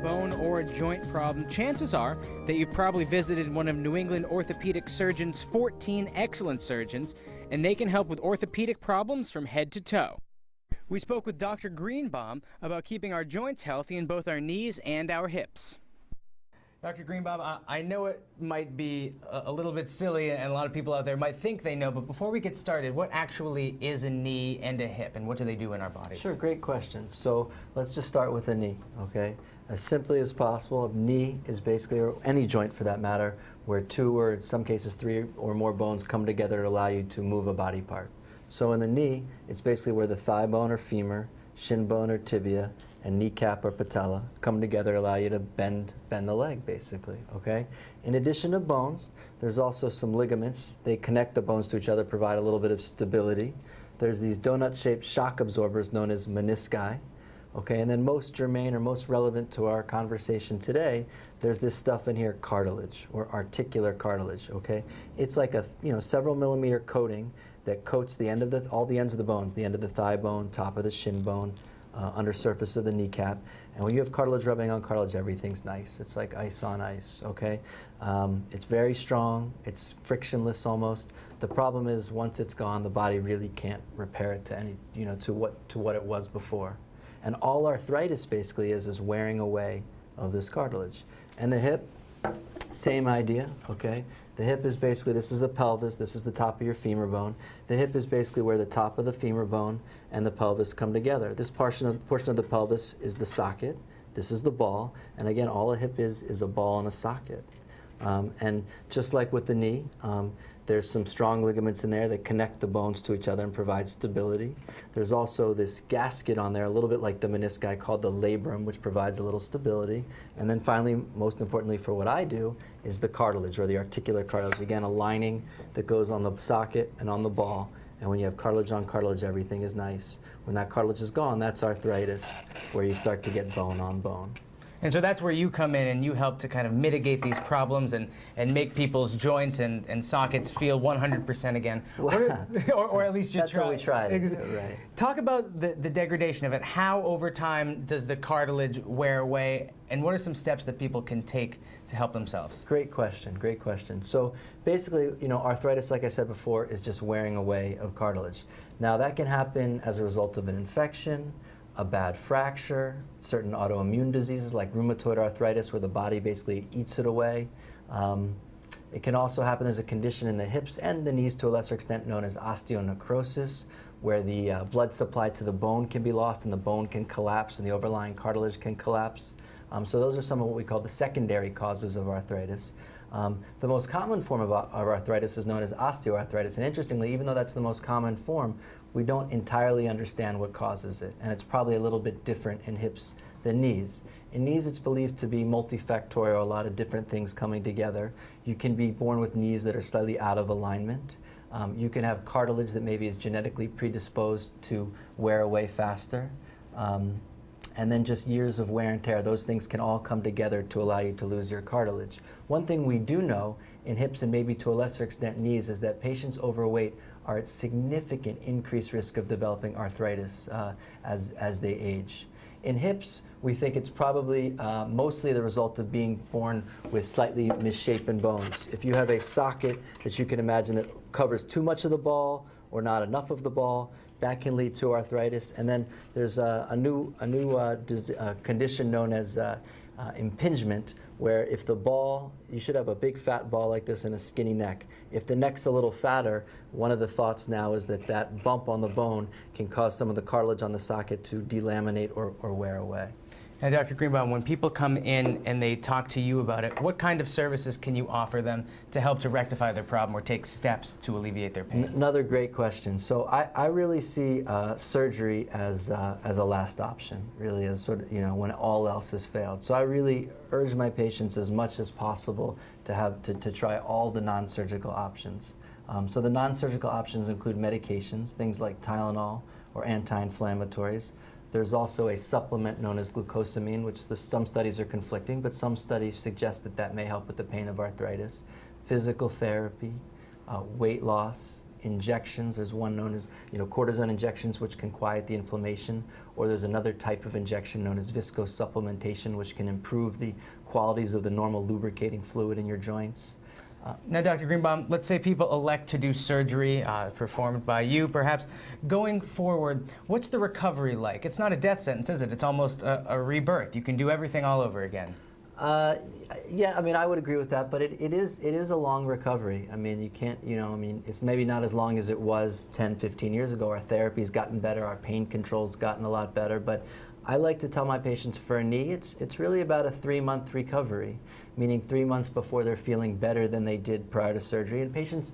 bone or a joint problem, chances are that you've probably visited one of New England Orthopedic Surgeons' 14 excellent surgeons, and they can help with orthopedic problems from head to toe. We spoke with Dr. Greenbaum about keeping our joints healthy in both our knees and our hips. Dr. Greenbaum, I know it might be a little bit silly and a lot of people out there might think they know, but before we get started, what actually is a knee and a hip, and what do they do in our bodies? Sure, great question. So let's just start with the knee, okay? As simply as possible, a knee is basically, or any joint for that matter, where two or in some cases three or more bones come together to allow you to move a body part. So in the knee, it's basically where the thigh bone or femur, shin bone or tibia, and kneecap or patella come together to allow you to bend the leg, basically, okay? In addition to bones, there's also some ligaments. They connect the bones to each other, provide a little bit of stability. There's these donut-shaped shock absorbers known as menisci, okay? And then most germane or most relevant to our conversation today, there's this stuff in here, cartilage or articular cartilage, okay? It's like a several millimeter coating that coats the end of all the ends of the bones, the end of the thigh bone, top of the shin bone, under surface of the kneecap. And when you have cartilage rubbing on cartilage, everything's nice. It's like ice on ice, okay? It's very strong. It's frictionless almost. The problem is once it's gone, the body really can't repair it to any, to what it was before. And all arthritis basically is wearing away of this cartilage. And the hip, same idea, okay? The hip is basically, this is a pelvis, this is the top of your femur bone. The hip is basically where the top of the femur bone and the pelvis come together. This portion of the pelvis is the socket, this is the ball, and again, all a hip is a ball and a socket. And just like with the knee, there's some strong ligaments in there that connect the bones to each other and provide stability. There's also this gasket on there, a little bit like the menisci, called the labrum, which provides a little stability. And then finally, most importantly for what I do, is the cartilage, or the articular cartilage. Again, a lining that goes on the socket and on the ball. And when you have cartilage on cartilage, everything is nice. When that cartilage is gone, that's arthritis, where you start to get bone on bone. And so that's where you come in and you help to kind of mitigate these problems and make people's joints and sockets feel 100% again. Or at least you try. That's what we try to do, right. Talk about the degradation of it. How over time does the cartilage wear away, and what are some steps that people can take to help themselves? Great question, great question. So basically, arthritis, like I said before, is just wearing away of cartilage. Now that can happen as a result of an infection, a bad fracture, certain autoimmune diseases like rheumatoid arthritis where the body basically eats it away. It can also happen, there's a condition in the hips and the knees to a lesser extent known as osteonecrosis, where the blood supply to the bone can be lost and the bone can collapse and the overlying cartilage can collapse. So those are some of what we call the secondary causes of arthritis. The most common form of arthritis is known as osteoarthritis, and interestingly, even though that's the most common form, we don't entirely understand what causes it, and it's probably a little bit different in hips than knees. In knees, it's believed to be multifactorial, a lot of different things coming together. You can be born with knees that are slightly out of alignment. You can have cartilage that maybe is genetically predisposed to wear away faster. And then just years of wear and tear, those things can all come together to allow you to lose your cartilage. One thing we do know in hips and maybe to a lesser extent knees is that patients overweight are at significant increased risk of developing arthritis as they age. In hips, we think it's probably mostly the result of being born with slightly misshapen bones. If you have a socket that you can imagine that covers too much of the ball or not enough of the ball, that can lead to arthritis. And then there's a new condition known as impingement, where if the ball, you should have a big fat ball like this and a skinny neck. If the neck's a little fatter, one of the thoughts now is that that bump on the bone can cause some of the cartilage on the socket to delaminate or wear away. Now, Dr. Greenbaum, when people come in and they talk to you about it, what kind of services can you offer them to help to rectify their problem or take steps to alleviate their pain? Another great question. So I really see surgery as a last option, really, as sort of, when all else has failed. So I really urge my patients as much as possible to try all the non-surgical options. So the non-surgical options include medications, things like Tylenol or anti-inflammatories. There's also a supplement known as glucosamine, which some studies are conflicting, but some studies suggest that may help with the pain of arthritis. Physical therapy, weight loss, injections. There's one known as cortisone injections, which can quiet the inflammation, or there's another type of injection known as viscosupplementation, which can improve the qualities of the normal lubricating fluid in your joints. Now, Dr. Greenbaum, let's say people elect to do surgery performed by you, perhaps. Going forward, what's the recovery like? It's not a death sentence, is it? It's almost a rebirth. You can do everything all over again. Yeah, I mean, I would agree with that, but it is a long recovery. I mean, you can't, I mean, it's maybe not as long as it was 10, 15 years ago. Our therapy's gotten better, our pain control's gotten a lot better, but I like to tell my patients for a knee, it's really about a 3-month recovery, meaning 3 months before they're feeling better than they did prior to surgery. And patients,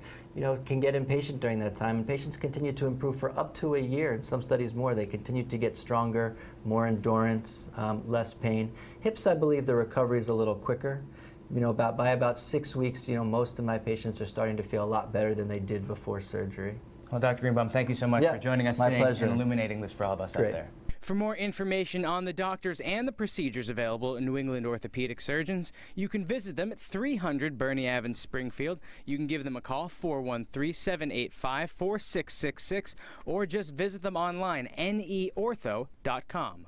can get impatient during that time, and patients continue to improve for up to a year. In some studies more, they continue to get stronger, more endurance, less pain. Hips, I believe the recovery is a little quicker. By about 6 weeks, most of my patients are starting to feel a lot better than they did before surgery. Well, Dr. Greenbaum, thank you so much for joining us today and illuminating this for all of us out there. For more information on the doctors and the procedures available at New England Orthopedic Surgeons, you can visit them at 300 Bernie Ave in Springfield. You can give them a call, 413-785-4666, or just visit them online, neortho.com.